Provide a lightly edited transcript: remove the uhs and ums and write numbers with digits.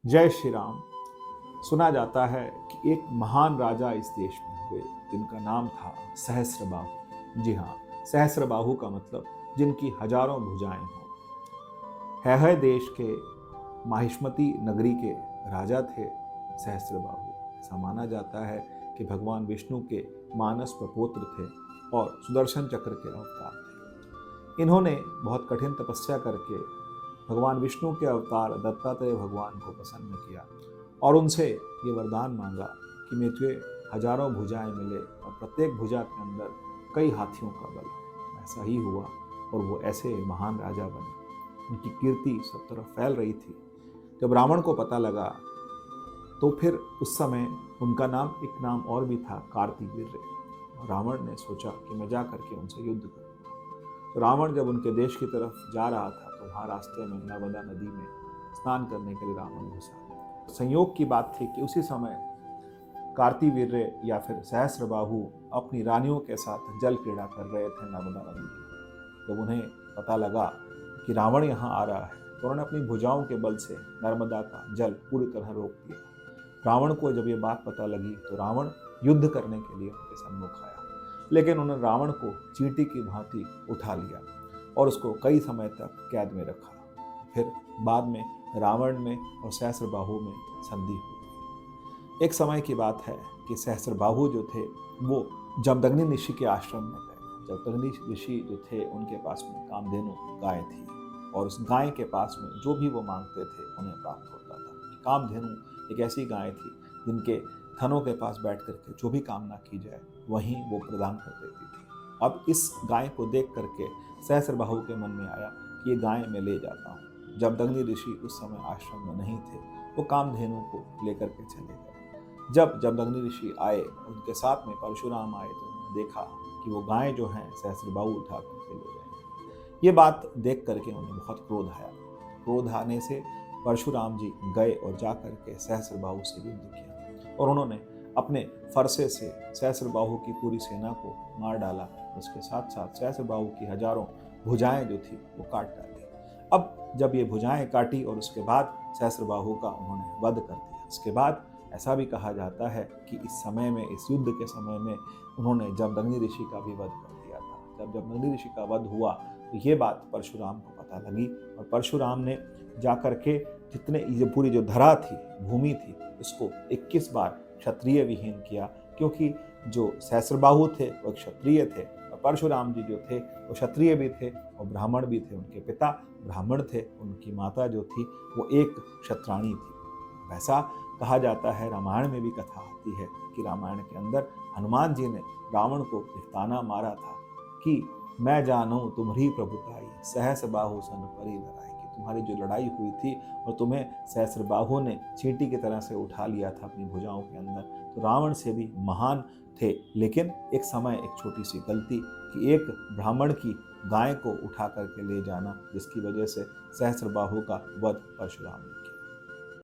जय श्री राम। सुना जाता है कि एक महान राजा इस देश में हुए जिनका नाम था सहस्त्रबाहु। जी हाँ, सहस्त्रबाहु का मतलब जिनकी हजारों भुजाएं हों। है देश के माहिष्मती नगरी के राजा थे सहस्त्रबाहु। ऐसा माना जाता है कि भगवान विष्णु के मानस प्रपोत्र थे और सुदर्शन चक्र के अवतार थे। इन्होंने बहुत कठिन तपस्या करके भगवान विष्णु के अवतार दत्तात्रेय भगवान को प्रसन्न किया और उनसे ये वरदान मांगा कि मुझे हजारों भुजाएं मिले और प्रत्येक भुजा के अंदर कई हाथियों का बल। ऐसा ही हुआ और वो ऐसे महान राजा बने। उनकी कीर्ति सब तरफ फैल रही थी। जब रावण को पता लगा तो फिर उस समय उनका नाम एक नाम और भी था, कार्तिवीर्य। रावण ने सोचा कि मैं जा करके उनसे युद्ध करूंगा। तो रावण जब उनके देश की तरफ जा रहा था तो वहाँ रास्ते में नर्मदा नदी में स्नान करने के लिए रावण घुसा। संयोग की बात थी कि उसी समय कार्तिवीर्य या फिर सहस्त्रबाहु अपनी रानियों के साथ जल क्रीड़ा कर रहे थे नर्मदा नदी में। जब उन्हें पता लगा कि रावण यहाँ आ रहा है तो उन्होंने अपनी भुजाओं के बल से नर्मदा का जल पूरी तरह रोक दिया। रावण को जब ये बात पता लगी तो रावण युद्ध करने के लिए उनके सम्मुख आया, लेकिन उन्होंने रावण को चींटी की भांति उठा लिया और उसको कई समय तक कैद में रखा। फिर बाद में रावण में और सहस्त्रबाहु में संधि हुई। एक समय की बात है कि सहस्त्रबाहु जो थे वो जमदग्नि ऋषि के आश्रम में गए। जमदग्नि ऋषि जो थे उनके पास में कामधेनु गाय थी और उस गाय के पास में जो भी वो मांगते थे उन्हें प्राप्त होता था। कामधेनु एक ऐसी गाय थी जिनके थनों के पास बैठ करके जो भी कामना की जाए वहीं वो प्रदान कर देती थी। अब इस गाय को देख करके सहस्त्रबाहु के मन में आया कि ये गाय मैं ले जाता हूँ। जमदग्नि ऋषि उस समय आश्रम में नहीं थे, वो कामधेनु को लेकर के चले गए। जब जमदग्नि ऋषि आए, उनके साथ में परशुराम आए, तो उन्होंने देखा कि वो गाय जो है सहस्त्रबाहु उठा करके ले गए। ये बात देख करके उन्हें बहुत क्रोध आया। क्रोध आने से परशुराम जी गए और जा करके सहस्त्रबाहु से युद्ध किया और उन्होंने अपने फरसे से सहस्त्रबाहु की पूरी सेना को मार डाला। उसके साथ साथ सहस्त्रबाहु की हजारों भुजाएं जो थी वो काट डाली। अब जब ये भुजाएं काटी और उसके बाद सहस्त्रबाहु का उन्होंने वध कर दिया। इसके बाद ऐसा भी कहा जाता है कि इस समय में, इस युद्ध के समय में उन्होंने जमदग्नि ऋषि का भी वध कर दिया था। जब जमदग्नि ऋषि का वध हुआ तो ये बात परशुराम को पता लगी और परशुराम ने जाकर के जितने ये पूरी जो धरा थी, भूमि थी, उसको 21 बार क्षत्रिय विहीन किया, क्योंकि जो सहस्त्रबाहु थे वो क्षत्रिय थे और परशुराम जी जो थे वो क्षत्रिय भी थे और ब्राह्मण भी थे। उनके पिता ब्राह्मण थे, उनकी माता जो थी वो एक क्षत्राणी थी। वैसा कहा जाता है, रामायण में भी कथा आती है कि रामायण के अंदर हनुमान जी ने रावण को एक ताना मारा था कि मैं जानूं तुम्हारी प्रभुताई, सहस्त्रबाहु सन परी लड़ाई। कि तुम्हारी जो लड़ाई हुई थी और तुम्हें सहस्त्रबाहु ने चींटी की तरह से उठा लिया था अपनी भुजाओं के अंदर, तो रावण से भी महान थे। लेकिन एक समय एक छोटी सी गलती कि एक ब्राह्मण की गाय को उठा करके ले जाना, जिसकी वजह से सहस्त्रबाहु का वध परशुराम ने किया।